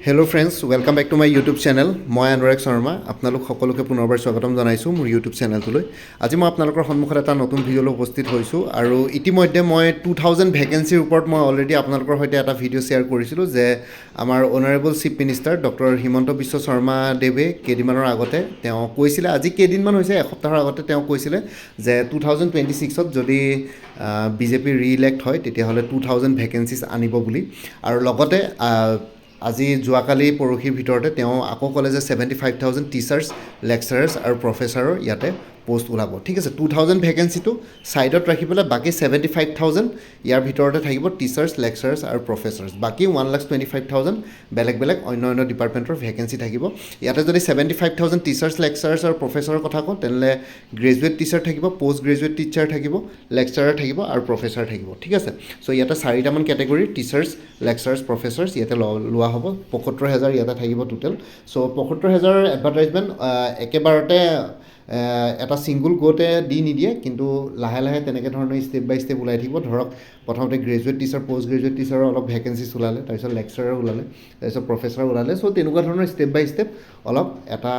Hello' friends, welcome back to my YouTube channel. মই অনুৰাগ শৰ্মা আপোনালোক সকলোকে পুনৰবাৰ স্বাগতম জনাইছোঁ মোৰ ইউটিউব চেনেলটোলৈ। আজি মই আপোনালোকৰ সন্মুখত এটা নতুন ভিডিঅ'লৈ উপস্থিত হৈছোঁ আৰু ইতিমধ্যে মই 2000 ভেকেঞ্চিৰ ওপৰত মই অলৰেডি আপোনালোকৰ সৈতে এটা ভিডিঅ' শ্বেয়াৰ কৰিছিলোঁ যে আমাৰ honourable chief minister doctor Himanta Biswa Sarma দেৱে কেইদিনমানৰ আগতে তেওঁ কৈছিলে, আজি কেইদিনমান হৈছে এসপ্তাহৰ আগতে তেওঁ কৈছিলে যে 2026ত যদি বিজেপি ৰি-ইলেক্ট হয় তেতিয়াহ'লে 2000 ভেকেঞ্চিছ আনিব বুলি। আৰু লগতে আজি যোৱাকালি পৰহিৰ ভিতৰতে তেওঁ আকৌ ক'লে যে 75,000 টিচাৰ্ছ, লেকচাৰাৰ্ছ আৰু প্ৰফেচাৰৰ ইয়াতে পোষ্ট ওলাব। ঠিক আছে, 2000 ভেকেঞ্চিটো ছাইডত ৰাখি পেলাই বাকী 75,000 ইয়াৰ ভিতৰতে থাকিব টিচাৰ্ছ, লেকচাৰাৰ্ছ আৰু প্ৰফেচাৰ্ছ। বাকী 1,25,000 বেলেগ বেলেগ অন্য ডিপাৰ্টমেণ্টৰ ভেকেঞ্চি থাকিব। ইয়াতে যদি 75,000 টিচাৰ্ছ, লেকচাৰাৰ্ছ আৰু প্ৰফেচাৰৰ কথা কওঁ তেনেহ'লে গ্ৰেজুৱেট টিচাৰ থাকিব, পষ্ট গ্ৰেজুৱেট টিচাৰ থাকিব, লেকচাৰাৰ থাকিব আৰু প্ৰফেচাৰ থাকিব। ঠিক আছে, চ' ইয়াতে 4টামান কেটেগৰী টিচাৰ্ছ, লেকচাৰাৰ্ছ, প্ৰফেচাৰ্ছ ইয়াতে লোৱা হ'ব। 75,000 ইয়াতে থাকিব টোটেল। চ' 75,000 এডভাৰটাইজমেণ্ট একেবাৰতে এটা ছিংগুল গোটে দি নিদিয়ে, কিন্তু লাহে লাহে তেনেকৈ ধৰণৰ ষ্টেপ বাই ষ্টেপ ওলাই থাকিব। ধৰক প্ৰথমতে গ্ৰেজুৱেট টিচাৰ, পষ্ট গ্ৰেজুৱেট টিচাৰৰ অলপ ভেকেঞ্চিছ ওলালে, তাৰপিছত লেকচাৰাৰ ওলালে, তাৰপিছত প্ৰফেচাৰ ওলালে। চ' তেনেকুৱা ধৰণৰ ষ্টেপ বাই ষ্টেপ অলপ এটা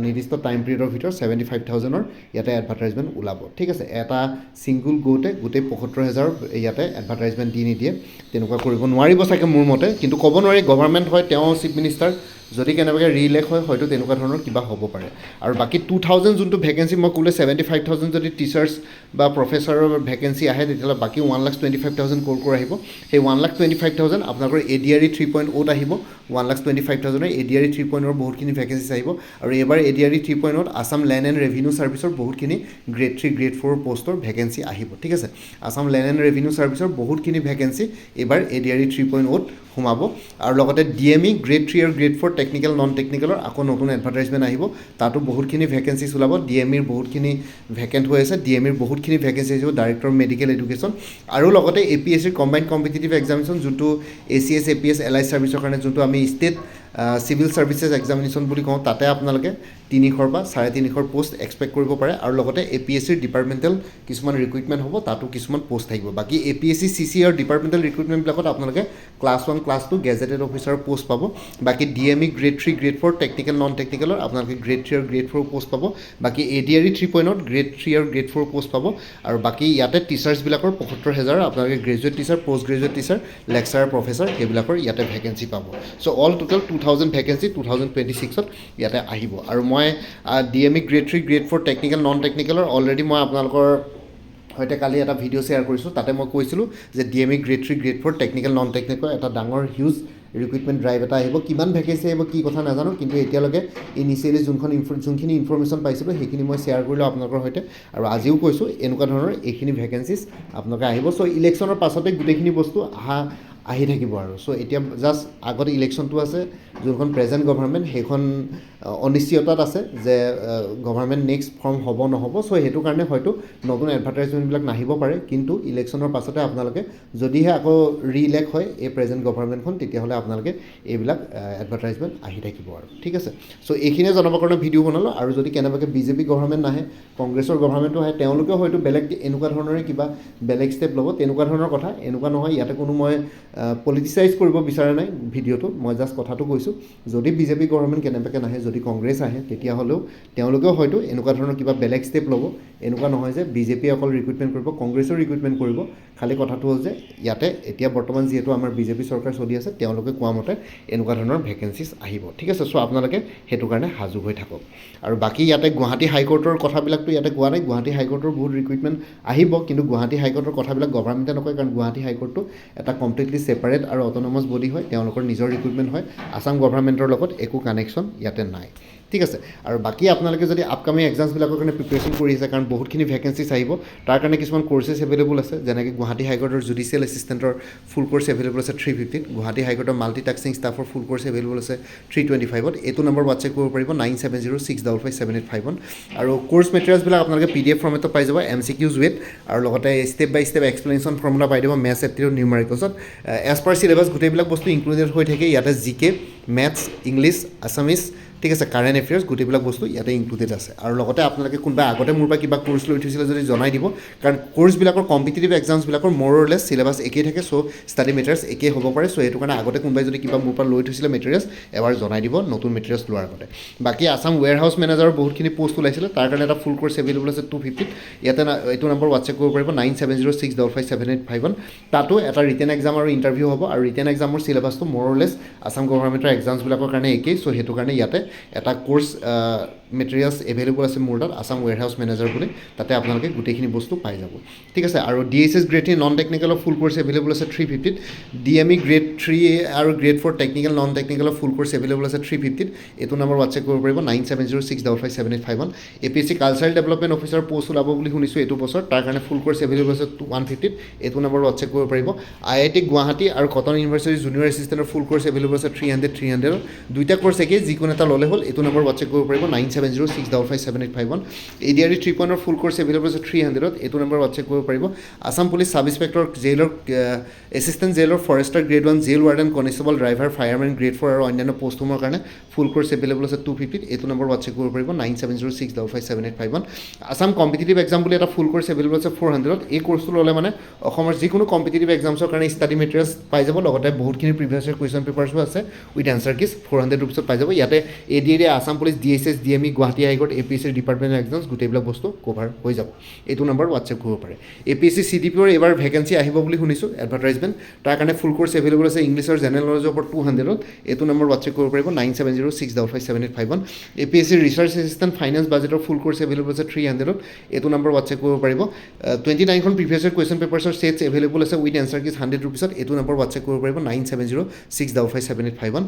নিৰ্দিষ্ট টাইম পিৰিয়ডৰ ভিতৰত 75,000ৰ ইয়াতে এডভাৰটাইজমেণ্ট ওলাব। ঠিক আছে, এটা ছিংগুল গোটে গোটেই 75,000 ইয়াতে এডভাৰটাইজমেণ্ট দি নিদিয়ে, তেনেকুৱা কৰিব নোৱাৰিব চাগে মোৰ মতে, কিন্তু ক'ব নোৱাৰি। গভৰ্ণমেণ্ট হয়, তেওঁ চিফ মিনিষ্টাৰ, যদি কেনেবাকৈ ৰি-ইলেক্ট হয় হয়তো তেনেকুৱা ধৰণৰ কিবা হ'ব পাৰে। আৰু বাকী 2000 যোনটো ভেকেঞ্চি মই ক'লে 75,000 যদি টিচাৰ্ছ বা প্ৰফেচাৰৰ ভেকেঞ্চি আহে তেতিয়াহ'লে বাকী 1,25,000 ক'ৰ আহিব। সেই 1,25,000 আপোনালোকৰ ADRE 3.0 আহিব। 1,25,000 ADRE 3.0 বহুতখিনি ভেকেঞ্চিছ আহিব। আৰু এইবাৰ ADRE 3.0 Assam land and revenue ছাৰ্ভিচৰ বহুতখিনি গ্ৰেড 3, গ্ৰেড 4 পষ্টৰ ভেকেঞ্চি আহিব। ঠিক আছে, আছাম লেণ্ড এণ্ড ৰেভিনিউ ছাৰ্ভিচৰ বহুতখিনি ভেকেঞ্চি এইবাৰ ADRE 3.0 সোমাব। আৰু লগতে DME গ্ৰেড 3 আৰু গ্ৰেড 4 টেকনিকেল, নন টেকনিকেলৰ আকৌ নতুন এডভাৰটাইজমেণ্ট আহিব। তাতো বহুতখিনি ভেকেঞ্চিছ ওলাব। DMEৰ বহুতখিনি ভেকেণ্ট হৈ আছে, DMEৰ বহুতখিনি ভেকেঞ্চি আহিব, ডাইৰেক্টৰ মেডিকেল এডুকেশ্যন। আৰু লগতে APSCৰ কম্বাইণ্ড কম্পিটিটিভ এক্সামিনেশ্যন, যোনটো ACS, APS, LI ছাৰ্ভিচৰ কাৰণে যোনটো আমি ষ্টেট চিভিল ছাৰ্ভিচেছ এক্সামিনেশ্যন বুলি কওঁ, তাতে আপোনালোকে 300 বা 350 পষ্ট এক্সপেক্ট কৰিব পাৰে। আৰু লগতে APSCৰ ডিপাৰ্টমেণ্টেল কিছুমান ৰিক্ৰুইটমেণ্ট হ'ব, তাতো কিছুমান পষ্ট থাকিব। বাকী APSC, CC আৰু ডিপাৰ্টমেণ্টেল ৰিক্ৰুইটমেণ্টবিলাকত আপোনালোকে ক্লাছ 1, ক্লাছ 2 গেজেটেড অফিচাৰৰ পষ্ট পাব। বাকী DME grade 3, grade 4 technical, non টেকনিকেলৰ আপোনালোকে গ্ৰেড 3 আৰু গ্ৰেড 4 পষ্ট পাব। বাকী ADRE 3.0 গ্ৰেড 3 আৰু গ্ৰেড 4 পষ্ট পাব। আৰু বাকী ইয়াতে টিচাৰ্ছবিলাকৰ 75,000 আপোনালোকে graduate teacher, post graduate teacher, lecturer, professor সেইবিলাকৰ ইয়াতে ভেকেঞ্চি পাব। চ' অল টোটেল 2000 ভেকেঞ্চি 2026ত ইয়াতে আহিব। আৰু মই DME grade 3, grade 4 technical, non টেকনিকেলৰ অলৰেডি মই আপোনালোকৰ সৈতে কালি এটা ভিডিঅ' শ্বেয়াৰ কৰিছোঁ। তাতে মই কৈছিলোঁ যে DME grade 3, grade 4 technical, non technical এটা ডাঙৰ হিউজ ৰিক্ৰুইটমেণ্ট ড্ৰাইভ এটা আহিব। কিমান ভেকেঞ্চি আহিব কি কথা নাজানো, কিন্তু এতিয়ালৈকে ইনিচিয়েলি যোনখিনি ইনফৰ্মেশ্যন পাইছিলোঁ সেইখিনি মই শ্বেয়াৰ কৰিলোঁ আপোনালোকৰ সৈতে। আৰু আজিও কৈছোঁ এনেকুৱা ধৰণৰ এইখিনি ভেকেঞ্চিছ আপোনালোকে আহিব। চ' ইলেকশ্যনৰ পাছতে গোটেইখিনি বস্তু আহি থাকিব আৰু। চ' এতিয়া জাষ্ট আগতে ইলেকশ্যনটো আছে, যোনখন প্ৰেজেণ্ট গভৰ্ণমেণ্ট সেইখন অনিশ্চয়তাত আছে যে গভৰ্ণমেণ্ট নেক্সট ফৰ্ম হ'ব নহ'ব। চ' সেইটো কাৰণে হয়তো নতুন এডভাৰটাইজমেণ্টবিলাক নাহিব পাৰে, কিন্তু ইলেকশ্যনৰ পাছতে আপোনালোকে যদিহে আকৌ ৰি-ইলেক্ট হয় এই প্ৰেজেণ্ট গভৰ্ণমেণ্টখন তেতিয়াহ'লে আপোনালোকে এইবিলাক এডভাৰটাইজমেণ্ট আহি থাকিব আৰু। ঠিক আছে, চ' এইখিনিয়ে জনাবৰ কাৰণে ভিডিঅ' বনালোঁ। আৰু যদি কেনেবাকৈ BJP গভৰ্ণমেণ্ট নাহে, কংগ্ৰেছৰ গভৰ্ণমেণ্টটো আহে, তেওঁলোকেও হয়তো বেলেগ এনেকুৱা ধৰণৰে কিবা বেলেগ ষ্টেপ ল'ব, তেনেকুৱা ধৰণৰ কথা। এনেকুৱা নহয়, ইয়াতে কোনো মই পলিটিচাইজ কৰিব বিচৰা নাই ভিডিঅ'টো, মই জাষ্ট কথাটো কৈছোঁ। যদি BJP গভৰ্ণমেণ্ট কেনেবাকৈ নাহে, যদি কংগ্ৰেছ আহে, তেতিয়াহ'লেও তেওঁলোকেও হয়তো এনেকুৱা ধৰণৰ কিবা বেলেগ ষ্টেপ ল'ব। এনেকুৱা নহয় যে BJPয়ে অকল ৰিক্ৰুইটমেণ্ট কৰিব, কংগ্ৰেছেও ৰিক্ৰুইটমেণ্ট কৰিব। খালী কথাটো হ'ল যে ইয়াতে এতিয়া বৰ্তমান যিহেতু আমাৰ BJP চৰকাৰ চলি আছে, তেওঁলোকে কোৱা মতে এনেকুৱা ধৰণৰ ভেকেঞ্চিছ আহিব। ঠিক আছে, চ' আপোনালোকে সেইটো কাৰণে সাজু হৈ থাকক। আৰু বাকী ইয়াতে গুৱাহাটী হাইকোৰ্টৰ কথাবিলাকতো ইয়াতে কোৱা নাই। গুৱাহাটী হাইকোৰ্টৰ বহুত ৰিক্ৰুইটমেণ্ট আহিব, কিন্তু গুৱাহাটী হাইকোৰ্টৰ কথাবিলাক গভৰ্ণমেণ্টে নকয়, কাৰণ গুৱাহাটী হাইকোৰ্টটো এটা কমপ্লিটলি ছেপাৰেট আৰু অট'নমাছ বডি হয়, তেওঁলোকৰ নিজৰ ৰিক্ৰুইটমেণ্ট হয়, আছাম গভৰ্ণমেণ্টৰ লগত একো কানেকশ্যন ইয়াতে নাই। ঠিক আছে, আৰু বাকী আপোনালোকে যদি আপকামিং এক্সামছবিলাকৰ কাৰণে প্ৰিপেৰেশ্যন কৰি আছে, কাৰণ বহুতখিনি ভেকেঞ্চিছ আহিব, তাৰ কাৰণে কিছুমান কৰ্চেছ এভেইলেবল আছে। যেনেকৈ গুৱাহাটী হাইকোৰ্টৰ জুডিচিয়েল এছিষ্টেণ্টৰ ফুল কৰ্চ এভেইলেবল আছে 350ত, গুৱাহাটী হাইকোৰ্টৰ মাল্টিটাস্কিং ষ্টাফৰ ফুল কৰ্চ এভেইলেবল আছে 325ত। এইটো নম্বৰ হোৱাটছএপ কৰিব পাৰিব 9706557851। আৰু কৰ্চ মেটেৰিয়েলছবিলাক আপোনালোকে PDF ফৰ্মেটত পাই যাব, MCQs উইথ, আৰু লগতে step by step explanation formula পাই দিব মেথছ, এপ্টিটিউড, নিউমাৰিকেলছত। এজ পাৰ চিলেবাছ গোটেইবিলাক বস্তু ইনক্লুডেড হৈ থাকে ইয়াতে। GK, মেথছ, ইংলিছ, আছামিছ, ঠিক আছে কাৰেণ্ট এফেয়াৰ্ছ গোটেইবিলাক বস্তু ইয়াতে ইনক্লুডেড আছে আৰু লগতে আপোনালোকে কোনোবা আগতে মোৰ পৰা কিবা কোৰ্চ লৈ থৈছিলে যদি জনাই দিব কাৰণ কোৰ্চবিলাকৰ কম্পিটিটিভ এক্সামছবিলাকৰ মোৰ অৰ লেছ চিলেবাছ একেই থাকে চ' ষ্টাডি মেটেৰিয়েলছ একেই হ'ব পাৰে চ' সেইটো কাৰণে আগতে কোনোবাই যদি কিবা মোৰ পৰা লৈ থৈছিলে মেটেৰিয়েলছ এবাৰ জনাই দিব নতুন মেটেৰিয়েলছ লোৱাৰ আগতে বাকী আছাম ৱেৰহাউছ মেনেজাৰৰ বহুতখিনি পোষ্ট ওলাইছিলে তাৰ কাৰণে এটা ফুল কোৰ্চ এভেইলেবল আছে 250 ইয়াতে এইটো নম্বৰ হোৱাটছএপ কৰিব পাৰিব 9706557851 তাতো এটা ৰিটেন এক্সাম আৰু ইণ্টাৰভিউ হ'ব আৰু ৰিটেন এক্সামৰ চিলেবাছটো মোৰ অৰ লেছ আছাম গভৰ্ণমেণ্টৰ এক্সামছবিলাকৰ কাৰণে একেই চ' সেইটো কাৰণে ইয়াতে এটা কোৰ্চ মেটেৰিয়েলছ এভেইলেবল আছে মোৰ তাত আছাম ৱেৰহাউছ মেনেজাৰ বুলি তাতে আপোনালোকে গোটেইখিনি বস্তু পাই যাব ঠিক আছে আৰু DSS গ্ৰেড 3 নন টেকনিকেলৰ ফুল কোৰ্চ এভেইলেবল আছে 350 DME গ্ৰেড 3 আৰু গ্ৰেড 4 টেকনিকেল নন টেকনিকেলৰ ফুল কোৰ্চ এভেইলেবল আছে 350 এইটো নম্বৰ হোৱাটছএপ কৰিব পাৰিব 9706557851 APSC cultural development officer post ওলাব বুলি শুনিছোঁ এইটো বছৰ তাৰ কাৰণে ফুল কোৰ্চ এভেইলেবল আছে 150 এইটো নম্বৰ হোৱাটছএপ কৰিব পাৰিব IIT গুৱাহাটী আৰু কটন ইউনিভাৰ্চিটি জুনিয়ৰ এছিষ্টেণ্টৰ ফুল কোৰ্চ এভেইলেবল আছে 300 দুইটা কোৰ্চ একেই যিকোনো এটা ল'লে হ'ল এইটো নম্বৰ হোৱাটছএপ কৰিব পাৰিব 9706557851 ADRE 3.0 ফুল কোৰ্চ এভেইলেবল আছে 300 এইটো নম্বৰ হোৱাটছএপ কৰিব পাৰিব Assam police sub inspector jailer assistant jailer forester grade 1 jail warden constable driver firemen grade 4 আৰু অন্যান্য পোষ্টসমূহৰ কাৰণে ফুল কোৰ্চ এভেইলেবল আছে 250 এইটো নম্বৰ হোৱাটছএপ কৰিব পাৰিব 9706557851 আছাম কম্পিটিটিভ এক্সাম বুলি এটা ফুল কোৰ্চ এভেইলেবল আছে 400 এই কোৰ্চটো ল'লে মানে অসমৰ যিকোনো কম্পিটিটিভ এক্সামছৰ কাৰণে ষ্টাডি মেটেৰিয়েলছ পাই যাব লগতে বহুতখিনি প্ৰিভিয়াছ ইয়াৰ কুৱেশ্যন পেপাৰ্ছো আছে উইথ এনচাৰ কিজ 400 ৰুপিছত পাই যাব ইয়াতে ADRE Assam police DSS DME Guwahati high court APSC department exams গোটেইবিলাক বস্তু কভাৰ হৈ যাব এইটো নম্বৰ হোৱাটছএপ কৰিব পাৰে APSC CDPOৰ এইবাৰ ভেকেঞ্চি আহিব বুলি শুনিছোঁ এডভাৰটাইজমেণ্ট তাৰ কাৰণে ফুল কোৰ্চ এভেইলেবল আছে ইংলিছৰ জেনেৰেল নলেজৰ ওপৰত 200 এইটো নম্বৰ হোৱাটছএপ কৰিব পাৰিব 9706557851 APSC ৰিচাৰ্চ এছিষ্টেণ্ট ফাইনেন্স বাজেটৰ ফুল কোৰ্চ এভেইলেবল আছে 300 এইটো নম্বৰ হোৱাটছএপ কৰিব পাৰিব 29খন প্ৰিভিয়াছ ইয়াৰ কুৱেশ্যন পেপাৰ্ছৰ ছেটছ এভেইলেবল আছে উইথ এনচাৰ কিজ 100 ৰুপিছত এইটো নম্বৰ হোৱাটছএপ কৰিব পাৰিব 9706557851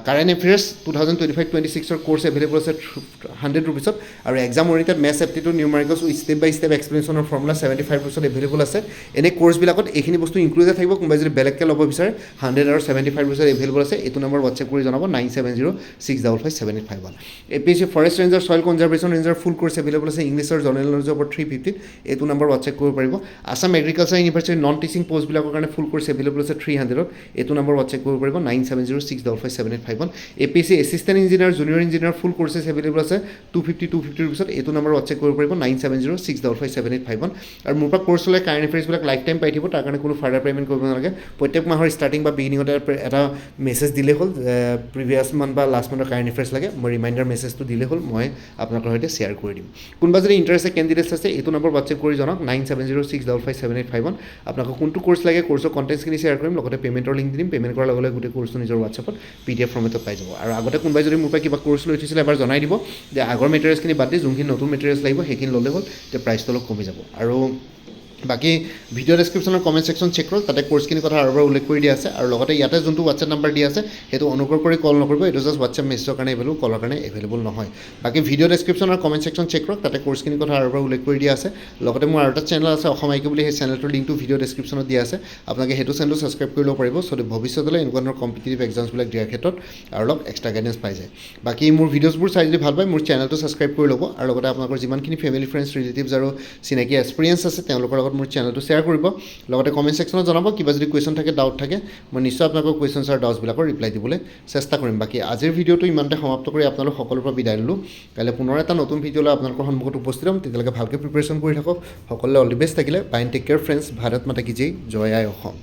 কাৰেণ্ট এফেয়াৰ্ছ 2025-26ৰ কোৰ্চ এভেইলেবল আছে 100 ৰুপিছত আৰু exam oriented maths aptitude numericals with step by step এক্সপ্লেনেশ্যনৰ ফৰ্মুলা 75% এভেইলেবল আছে এনে কোৰ্চবিলাকত এইখিনি বস্তু ইনক্লুডেড থাকিব কোনোবাই যদি বেলেগকৈ ল'ব বিচাৰে 100 আৰু 75% এভেইলেবল আছে এইটো নম্বৰ হোৱাটছএপ কৰি জনাব 9706557851 APSC forest ranger soil conservation ranger full course available আছে ইংলিছৰ জেনেৰেল নলেজৰ ওপৰত 350 এইটো নম্বৰ হোৱাটছএপ কৰিব পাৰিব Assam agriculture university non teaching পোষ্টবিলাকৰ কাৰণে ফুল কোৰ্চ এভেইলেবল আছে 300 এইটো নম্বৰ হোৱাটছএপ কৰিব পাৰিব 9706557851 APSC assistant engineer junior engineer full courses available আছে 250 ৰুপিছত এইটো নম্বৰ হোৱাটছএপ কৰিব পাৰিব 9706557851 আৰু মোৰ পৰা কোৰ্চ হ'লে কাৰেণ্ট এফেয়াৰ্ছবিলাক লাইফ টাইম পাই থাকিব তাৰ কাৰণে কোনো ফাৰ্ডাৰ পে'মেণ্ট কৰিব নালাগে প্ৰত্যেক মাহৰ ষ্টাৰ্টিং বা বিগিনিঙতে এটা মেছেজ দিলেই হ'ল প্ৰিভিয়াছ মান্থ বা লাষ্ট মান্থৰ কাৰেণ্ট এফেয়াৰ্ছ লাগে মই ৰিমাইণ্ডাৰ মেছেজটো দিলেই হ'ল মই আপোনালোকৰ সৈতে শ্বেয়াৰ কৰি দিম কোনোবা যদি ইণ্টাৰেষ্টেড কেণ্ডিডেটছ আছে এইটো নম্বৰ হোৱাটছএপ কৰি জনাওক 9706557851 আপোনালোকক কোনটো কোৰ্চ লাগে কোৰ্চৰ কণ্টেণ্টছখিনি শ্বেয়াৰ কৰিম লগতে পে'মেণ্টৰ লিংক দিম পে'মেণ্ট কৰাৰ লগে লগে গোটেই কোৰ্চটো নিজৰ হোৱাটছএপত PDF ফৰ্মেটত পাই যাব আৰু আগতে কোনোবাই যদি মোৰ পৰা কিবা কোৰ্চ লৈ থৈছিলে এবাৰ জনাই দিব যে আগৰ মেটেৰিয়েলছখিনি বাদ দি যোনখিনি নতুন মেটেৰিয়েলছ লাগিব সেইখিনি ল'লে হ'ল তেতিয়া প্ৰাইচটো অলপ কমি যাব আৰু বাকী ভিডিঅ' ডেছক্ৰিপশ্যনৰ কমেণ্ট ছেকশ্যন চেক কৰক তাতে কোৰ্চখিনি কথা আৰু এবাৰ উল্লেখ কৰি দিয়া আছে আৰু লগতে ইয়াতে যোনটো হোৱাটছএপ নাম্বাৰ দিয়া আছে সেইটো অনুগ্ৰহ কৰি কল নকৰিব এইটো জাষ্ট হোৱাটছএপ মেছেজৰ কাৰণে এভেইলেবল কলৰ কাৰণে এভেইলেবল নহয় বাকী ভিডিঅ' ডেছক্ৰিপশ্যনৰ কমেণ্ট ছেকশ্যন চেক কৰক তাতে কোৰ্চখিনি কথা আৰু এবাৰ উল্লেখ কৰি দিয়া আছে লগতে মোৰ আৰু এটা চেনেল আছে অসম আইকিউ বুলি সেই চেনেলটোৰ লিংকটো ভিডিঅ' ডেছক্ৰিপশ্যনত দিয়া আছে আপোনালোকে সেইটো চেনেলটো ছাবস্ক্ৰাইব কৰি ল'ব পাৰিব চ' ভৱিষ্যতলৈ এনেকুৱা ধৰণৰ কম্পিটিটিভ এক্সামছবিলাক দিয়াৰ ক্ষেত্ৰত আৰু অলপ এক্সট্ৰা গাইডেঞ্চ পাই যায় বাকী মোৰ ভিডিঅ'ছবোৰ চাই যদি ভাল পায় মোৰ চেনেলটো ছাবস্ক্ৰাইব কৰি ল'ব আৰু লগতে আপোনালোকৰ যিমানখিনি ফেমিলি ফ্ৰেণ্ডছ ৰিলেটিভছ আৰু চিনাকি এক্সপিৰিয়েঞ্চ আছে তেওঁলোকৰ লগত মোৰ চেনেলটো শ্বেয়াৰ কৰিব লগতে কমেণ্ট ছেকশ্যনত জনাব কিবা যদি কুৱেশ্যন থাকে ডাউট থাকে মই নিশ্চয় আপোনালোকৰ কুৱেশ্যনছ আৰু ডাউটছবিলাকৰ ৰিপ্লাই দিবলৈ চেষ্টা কৰিম বাকী আজিৰ ভিডিঅ'টো ইমানতে সমাপ্ত কৰি আপোনালোক সকলোৰ পৰা বিদায় ল'লোঁ কাইলৈ পুনৰ এটা নতুন ভিডিঅ' লৈ আপোনালোকৰ সন্মুখত উপস্থিত হ'ম তেতিয়ালৈকে ভালকৈ প্ৰিপেৰেশ্যন কৰি থাকক সকলোৱে অল দি বেষ্ট থাকিলে bye take care friends Bharat মাতা কি জয় জয় আই অসম